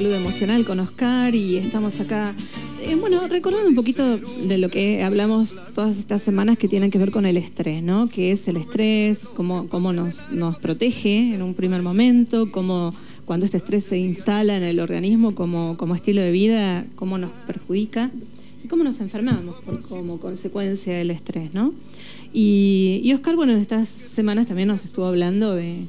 salud emocional con Oscar y estamos acá, bueno, recordando un poquito de lo que hablamos todas estas semanas que tienen que ver con el estrés, ¿no? ¿Qué es el estrés? ¿Cómo nos protege en un primer momento? ¿Cómo cuando este estrés se instala en el organismo como estilo de vida, cómo nos perjudica? ¿Y cómo nos enfermamos como consecuencia del estrés, ¿no? Y Oscar, bueno, en estas semanas también nos estuvo hablando de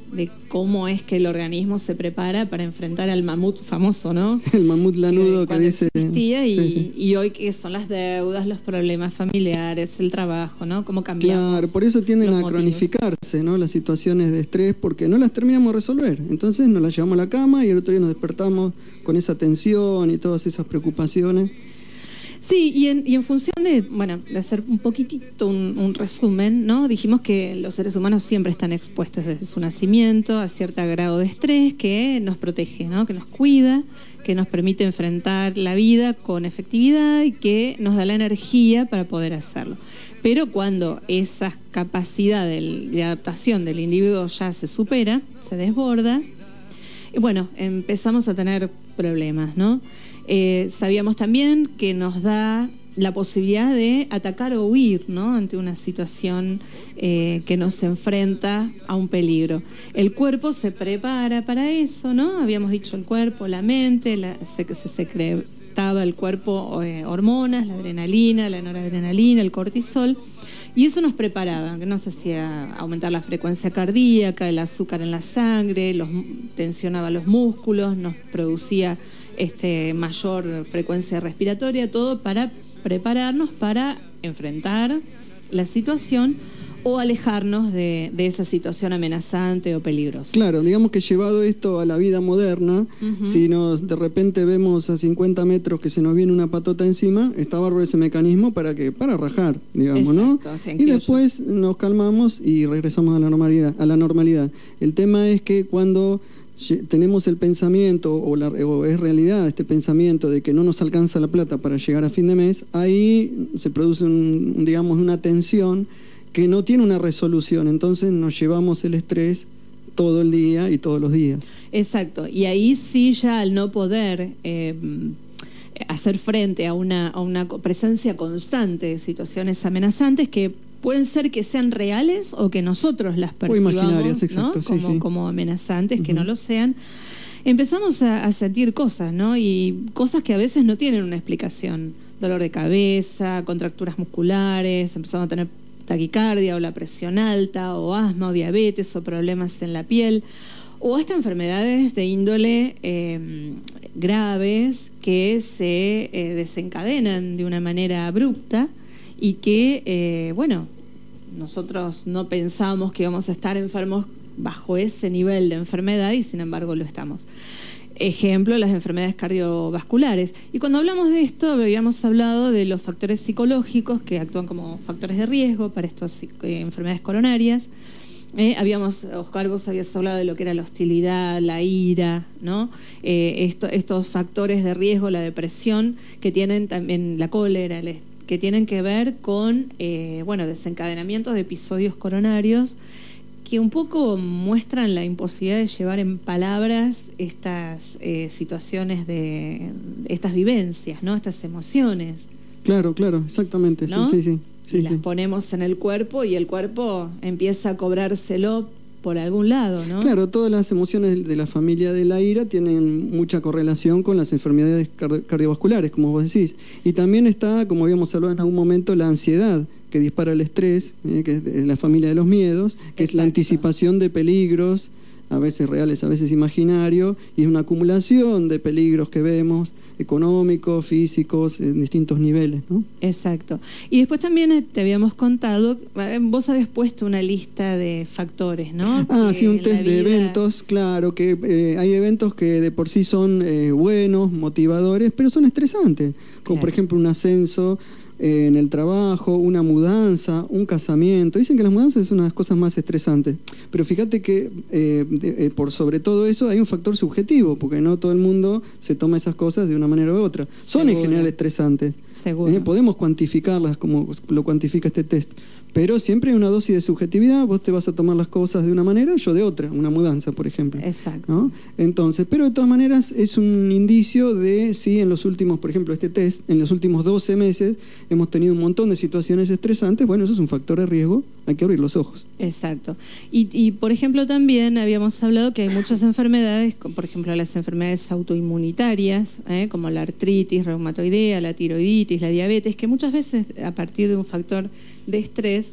cómo es que el organismo se prepara para enfrentar al mamut famoso, ¿no? El mamut lanudo que dice... existía y hoy que son las deudas, los problemas familiares, el trabajo, ¿no? Cómo cambiamos. Claro, por eso tienden a cronificarse, ¿no? Las situaciones de estrés, porque no las terminamos de resolver. Entonces nos las llevamos a la cama y el otro día nos despertamos con esa tensión y todas esas preocupaciones. Sí, y en función de hacer un poquitito un resumen, ¿no? Dijimos que los seres humanos siempre están expuestos desde su nacimiento a cierto grado de estrés que nos protege, ¿no? Que nos cuida, que nos permite enfrentar la vida con efectividad y que nos da la energía para poder hacerlo. Pero cuando esa capacidad de adaptación del individuo ya se supera, se desborda, y bueno, empezamos a tener problemas, ¿no? Sabíamos también que nos da la posibilidad de atacar o huir, ¿no? Ante una situación que nos enfrenta a un peligro. El cuerpo se prepara para eso, ¿no? Habíamos dicho el cuerpo, la mente, se secretaba el cuerpo hormonas, la adrenalina, la noradrenalina, el cortisol. Y eso nos preparaba, que nos hacía aumentar la frecuencia cardíaca, el azúcar en la sangre, tensionaba los músculos, nos producía mayor frecuencia respiratoria, todo para prepararnos para enfrentar la situación o alejarnos de esa situación amenazante o peligrosa. Claro, digamos que llevado esto a la vida moderna, si de repente vemos a 50 metros que se nos viene una patota encima, está bárbaro ese mecanismo para rajar, digamos, ¿no? Y después nos calmamos y regresamos a la normalidad. El tema es que cuando tenemos el pensamiento o es realidad este pensamiento de que no nos alcanza la plata para llegar a fin de mes, ahí se produce una tensión que no tiene una resolución, entonces nos llevamos el estrés todo el día y todos los días. Exacto, y ahí sí ya al no poder hacer frente a una presencia constante de situaciones amenazantes que pueden ser que sean reales o que nosotros las percibamos, imaginarias, exacto, ¿no? como amenazantes, que no lo sean. Empezamos a sentir cosas, ¿no? Y cosas que a veces no tienen una explicación. Dolor de cabeza, contracturas musculares, empezamos a tener taquicardia o la presión alta, o asma o diabetes o problemas en la piel, o hasta enfermedades de índole graves que se desencadenan de una manera abrupta y que, nosotros no pensamos que íbamos a estar enfermos bajo ese nivel de enfermedad y sin embargo lo estamos. Ejemplo, las enfermedades cardiovasculares. Y cuando hablamos de esto, habíamos hablado de los factores psicológicos que actúan como factores de riesgo para estas enfermedades coronarias. Oscar, vos habías hablado de lo que era la hostilidad, la ira, ¿no? Estos factores de riesgo, la depresión, que tienen también la cólera, que tienen que ver con desencadenamientos de episodios coronarios que un poco muestran la imposibilidad de llevar en palabras estas situaciones estas vivencias, ¿no? Estas emociones. Claro, exactamente, ¿no? Sí. Las ponemos en el cuerpo y el cuerpo empieza a cobrárselo por algún lado, ¿no? Claro, todas las emociones de la familia de la ira tienen mucha correlación con las enfermedades cardiovasculares, como vos decís. Y también está, como habíamos hablado en algún momento, la ansiedad, que dispara el estrés, que es la familia de los miedos, que es la anticipación de peligros, a veces reales, a veces imaginarios, y es una acumulación de peligros que vemos, económicos, físicos, en distintos niveles, ¿no? Exacto. Y después también te habíamos contado, vos habías puesto una lista de factores, ¿no? Sí, un test de eventos, claro, que hay eventos que de por sí son buenos, motivadores, pero son estresantes, como por ejemplo un ascenso en el trabajo, una mudanza, un casamiento. Dicen que las mudanzas son una de las cosas más estresantes, pero fíjate que por sobre todo eso hay un factor subjetivo, porque no todo el mundo se toma esas cosas de una manera u otra. Son en general estresantes. Seguro. Podemos cuantificarlas como lo cuantifica este test, Pero siempre hay una dosis de subjetividad, vos te vas a tomar las cosas de una manera, yo de otra, una mudanza, por ejemplo. Exacto. ¿No? Entonces, pero de todas maneras es un indicio de si en los últimos, por ejemplo, este test, en los últimos 12 meses hemos tenido un montón de situaciones estresantes, bueno, eso es un factor de riesgo, hay que abrir los ojos. Exacto. Y por ejemplo, también habíamos hablado que hay muchas enfermedades, por ejemplo, las enfermedades autoinmunitarias, como la artritis reumatoidea, la tiroiditis, la diabetes, que muchas veces a partir de un factor de estrés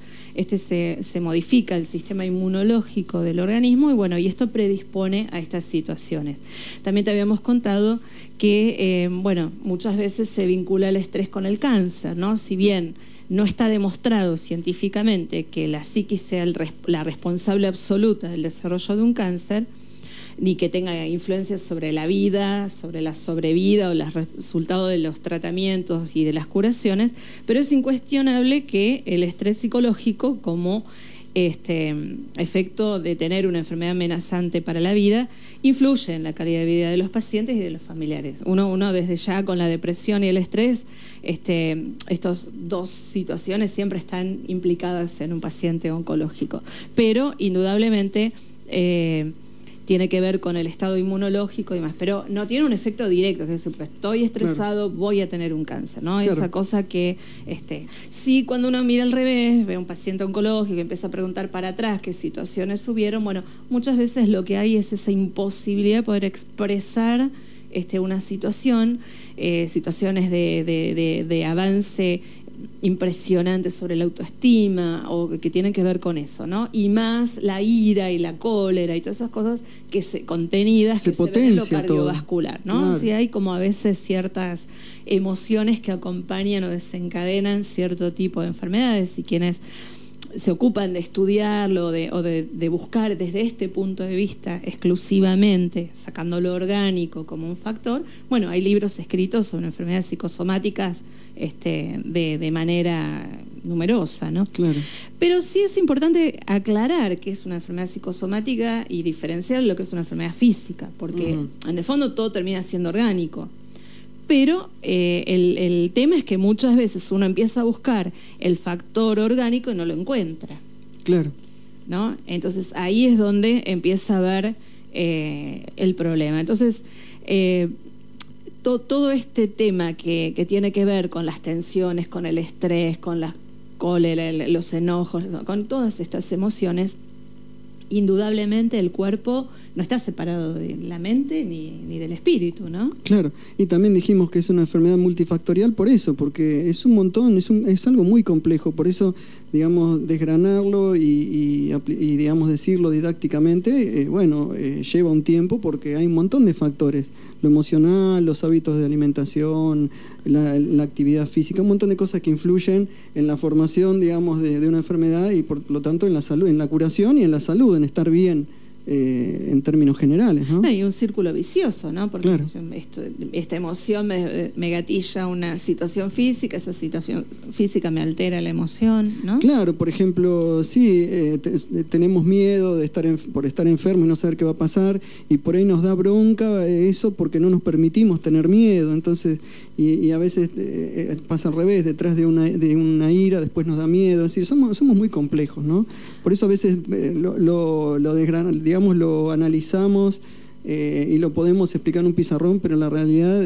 se modifica el sistema inmunológico del organismo y bueno, y esto predispone a estas situaciones. También te habíamos contado que muchas veces se vincula el estrés con el cáncer, ¿no? Si bien no está demostrado científicamente que la psiquis sea la responsable absoluta del desarrollo de un cáncer, ni que tenga influencia sobre la vida, sobre la sobrevida o los resultados de los tratamientos y de las curaciones, pero es incuestionable que el estrés psicológico como efecto de tener una enfermedad amenazante para la vida influye en la calidad de vida de los pacientes y de los familiares. Uno desde ya con la depresión y el estrés, estas dos situaciones siempre están implicadas en un paciente oncológico, pero indudablemente tiene que ver con el estado inmunológico y demás, pero no tiene un efecto directo, que es decir, porque estoy estresado, claro, voy a tener un cáncer, ¿no? Claro. Esa cosa que, sí, cuando uno mira al revés, ve a un paciente oncológico y empieza a preguntar para atrás qué situaciones hubieron, bueno, muchas veces lo que hay es esa imposibilidad de poder expresar una situación, situaciones de avance impresionantes sobre la autoestima o que tienen que ver con eso, ¿no? Y más la ira y la cólera y todas esas cosas contenidas que se ven en lo cardiovascular, ¿no? Claro. Sí, hay como a veces ciertas emociones que acompañan o desencadenan cierto tipo de enfermedades y quienes se ocupan de estudiarlo o de buscar desde este punto de vista exclusivamente, sacando lo orgánico como un factor, bueno, hay libros escritos sobre enfermedades psicosomáticas de manera numerosa, ¿no? Claro. Pero sí es importante aclarar que es una enfermedad psicosomática y diferenciar lo que es una enfermedad física, porque en el fondo todo termina siendo orgánico. Pero el tema es que muchas veces uno empieza a buscar el factor orgánico y no lo encuentra. Claro. ¿No? Entonces ahí es donde empieza a ver el problema. Entonces, todo este tema que tiene que ver con las tensiones, con el estrés, con la cólera, los enojos, con todas estas emociones, indudablemente el cuerpo no está separado de la mente ni del espíritu, ¿no? Claro, y también dijimos que es una enfermedad multifactorial por eso, porque es un montón, es algo muy complejo, por eso, digamos, desgranarlo y digamos, decirlo didácticamente, lleva un tiempo porque hay un montón de factores, lo emocional, los hábitos de alimentación, la actividad física, un montón de cosas que influyen en la formación, digamos, de una enfermedad y por lo tanto en la salud, en la curación y en la salud, en estar bien. En términos generales, ¿no? Hay un círculo vicioso, ¿no? Porque claro, esta emoción me gatilla una situación física, esa situación física me altera la emoción, ¿no? Claro, por ejemplo, sí, tenemos miedo de por estar enfermo y no saber qué va a pasar, y por ahí nos da bronca eso porque no nos permitimos tener miedo, entonces, y a veces pasa al revés, detrás de una ira después nos da miedo, es decir, somos muy complejos, ¿no? Por eso a veces digamos, lo analizamos y lo podemos explicar en un pizarrón, pero la realidad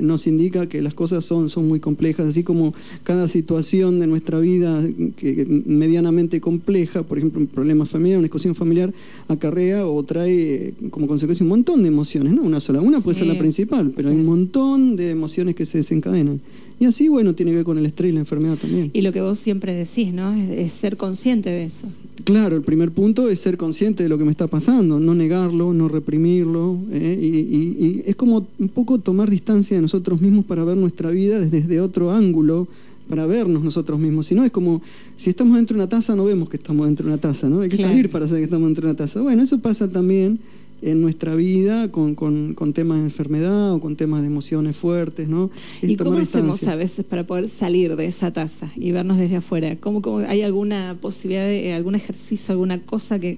nos indica que las cosas son muy complejas, así como cada situación de nuestra vida que medianamente compleja, por ejemplo, un problema familiar, una discusión familiar, acarrea o trae como consecuencia un montón de emociones, no una sola, una puede ser la principal, pero hay un montón de emociones que se desencadenan. Y así, bueno, tiene que ver con el estrés y la enfermedad también. Y lo que vos siempre decís, ¿no? Es ser consciente de eso. Claro, el primer punto es ser consciente de lo que me está pasando, no negarlo, no reprimirlo, y es como un poco tomar distancia de nosotros mismos para ver nuestra vida desde otro ángulo, para vernos nosotros mismos. Si no, es como, si estamos dentro de una taza, no vemos que estamos dentro de una taza, ¿no? Hay que salir para saber que estamos dentro de una taza. Bueno, eso pasa también en nuestra vida con temas de enfermedad o con temas de emociones fuertes, ¿no? ¿Y cómo hacemos a veces para poder salir de esa taza y vernos desde afuera? ¿Cómo hay alguna posibilidad de algún ejercicio, alguna cosa que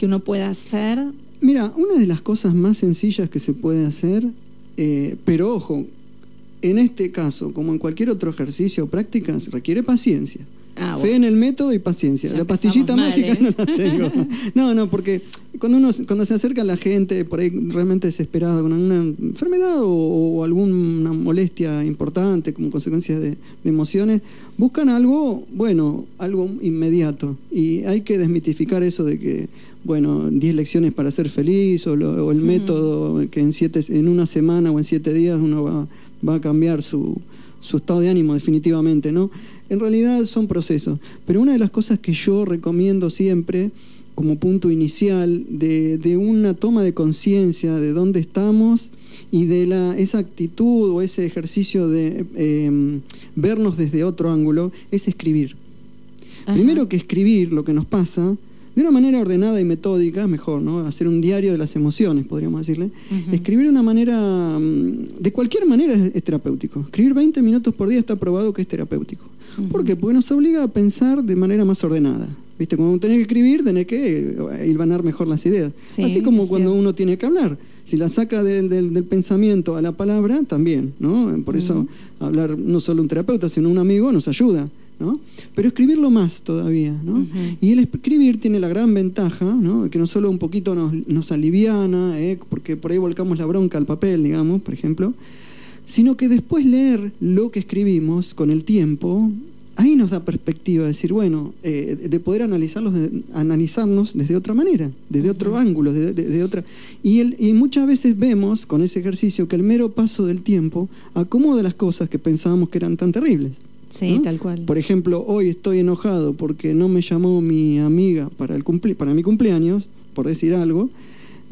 uno pueda hacer? Mira, una de las cosas más sencillas que se puede hacer, pero ojo, en este caso, como en cualquier otro ejercicio o práctica, requiere paciencia. Fe en el método y paciencia. La pastillita mágica no la tengo. No, porque cuando se acerca a la gente por ahí realmente desesperada con una enfermedad o alguna molestia importante como consecuencia de emociones, buscan algo, algo inmediato. Y hay que desmitificar eso de que, 10 lecciones para ser feliz o el método que en una semana o en 7 días uno va a cambiar su estado de ánimo definitivamente, ¿no? En realidad son procesos. Pero una de las cosas que yo recomiendo siempre como punto inicial de una toma de conciencia de dónde estamos y de esa actitud o ese ejercicio de vernos desde otro ángulo es escribir. Ajá. Primero que escribir lo que nos pasa de una manera ordenada y metódica, mejor, ¿no? Hacer un diario de las emociones, podríamos decirle. Escribir de una manera, de cualquier manera es terapéutico. Escribir 20 minutos por día está probado que es terapéutico. ¿Por qué? Porque nos obliga a pensar de manera más ordenada. ¿Viste? Cuando tenés que escribir, tenés que hilvanar mejor las ideas. Sí, así como cuando uno tiene que hablar. Si la saca del pensamiento a la palabra, también, ¿no? Por eso hablar no solo un terapeuta, sino un amigo nos ayuda, ¿no? Pero escribirlo más todavía, ¿no? Y el escribir tiene la gran ventaja, ¿no? Que no solo un poquito nos aliviana, porque por ahí volcamos la bronca al papel, digamos, por ejemplo, sino que después leer lo que escribimos con el tiempo, ahí nos da perspectiva, de decir, de poder analizarnos desde otra manera, desde otro ángulo, de otra. Y muchas veces vemos con ese ejercicio que el mero paso del tiempo acomoda las cosas que pensábamos que eran tan terribles. Sí, ¿no? Tal cual. Por ejemplo, hoy estoy enojado porque no me llamó mi amiga para mi cumpleaños, por decir algo.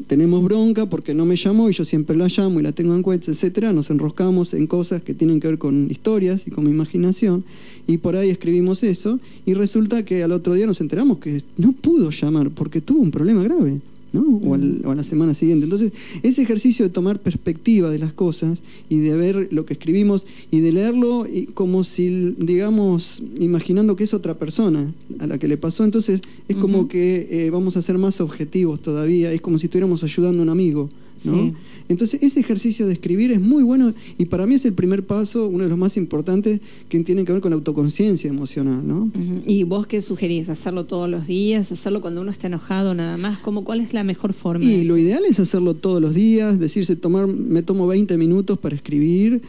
Tenemos bronca porque no me llamó y yo siempre la llamo y la tengo en cuenta, etcétera. Nos enroscamos en cosas que tienen que ver con historias y con mi imaginación y por ahí escribimos eso y resulta que al otro día nos enteramos que no pudo llamar porque tuvo un problema grave, ¿no? O a la semana siguiente. Entonces, ese ejercicio de tomar perspectiva de las cosas y de ver lo que escribimos y de leerlo como si, digamos, imaginando que es otra persona a la que le pasó, entonces es como que vamos a ser más objetivos todavía, es como si estuviéramos ayudando a un amigo, ¿no? Sí. Entonces, ese ejercicio de escribir es muy bueno y para mí es el primer paso, uno de los más importantes que tiene que ver con la autoconciencia emocional, ¿no? ¿Y vos qué sugerís? ¿Hacerlo todos los días? ¿Hacerlo cuando uno está enojado nada más? ¿Cuál es la mejor forma? Y lo ideal es hacerlo todos los días, me tomo 20 minutos para escribir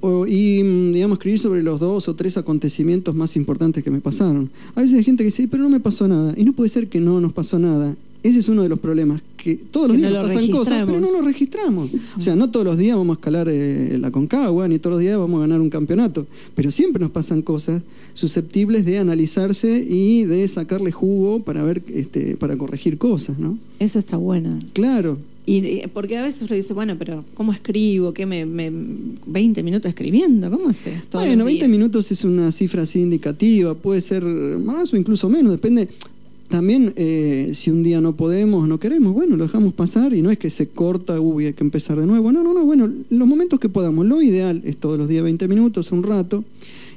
digamos, escribir sobre los 2 o 3 acontecimientos más importantes que me pasaron. A veces hay gente que dice, pero no me pasó nada. Y no puede ser que no nos pasó nada. Ese es uno de los problemas, que todos los días nos pasan cosas, pero no lo registramos. O sea, no todos los días vamos a escalar la Aconcagua, ni todos los días vamos a ganar un campeonato, pero siempre nos pasan cosas susceptibles de analizarse y de sacarle jugo para ver, para corregir cosas, ¿no? Eso está bueno. Claro. Y porque a veces uno dice, pero ¿cómo escribo? ¿Qué 20 minutos escribiendo? ¿Cómo es esto? 20 minutos es una cifra así indicativa, puede ser más o incluso menos, depende. También, si un día no podemos, no queremos, lo dejamos pasar y no es que se corta, hay que empezar de nuevo. No, los momentos que podamos. Lo ideal es todos los días 20 minutos, un rato.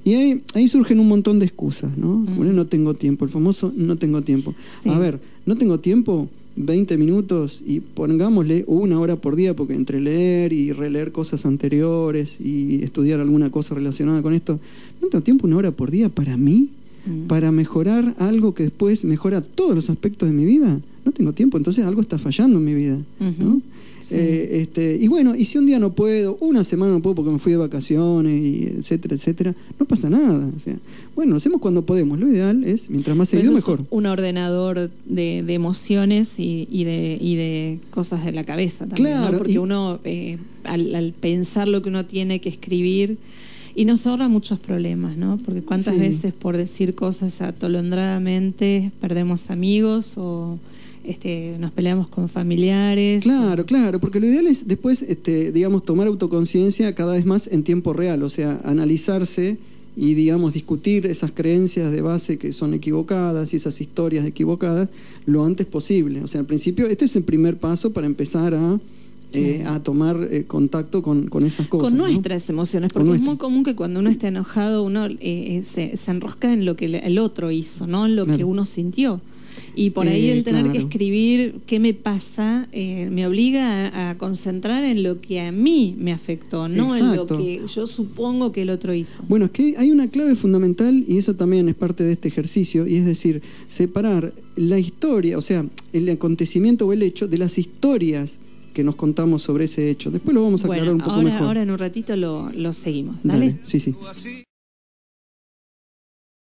Y ahí surgen un montón de excusas, ¿no? No tengo tiempo, el famoso no tengo tiempo. Sí. A ver, no tengo tiempo, 20 minutos y pongámosle 1 hora por día, porque entre leer y releer cosas anteriores y estudiar alguna cosa relacionada con esto, no tengo tiempo 1 hora por día para mí. Para mejorar algo que después mejora todos los aspectos de mi vida, no tengo tiempo, entonces algo está fallando en mi vida, ¿no? Sí. Y si un día no puedo, una semana no puedo porque me fui de vacaciones, y etcétera, no pasa nada. O sea, lo hacemos cuando podemos. Lo ideal es, mientras más seguido, mejor. Un ordenador de emociones y de cosas de la cabeza también, claro, ¿no? Porque uno, al pensar lo que uno tiene que escribir, y nos ahorra muchos problemas, ¿no? Porque cuántas veces por decir cosas atolondradamente perdemos amigos o nos peleamos con familiares. Claro, porque lo ideal es después, digamos, tomar autoconciencia cada vez más en tiempo real, o sea, analizarse y, digamos, discutir esas creencias de base que son equivocadas y esas historias equivocadas lo antes posible. O sea, al principio, este es el primer paso para empezar a tomar contacto con esas cosas. Con nuestras emociones, porque es muy común que cuando uno está enojado uno se enrosca en lo que el otro hizo, no en lo que uno sintió. Y por ahí el tener que escribir qué me pasa me obliga a concentrar en lo que a mí me afectó, no en lo que yo supongo que el otro hizo. Bueno, es que hay una clave fundamental y eso también es parte de este ejercicio, y es decir, separar la historia, o sea, el acontecimiento o el hecho de las historias que nos contamos sobre ese hecho. Después lo vamos a aclarar un poco mejor. Ahora en un ratito lo seguimos. Dale. Sí.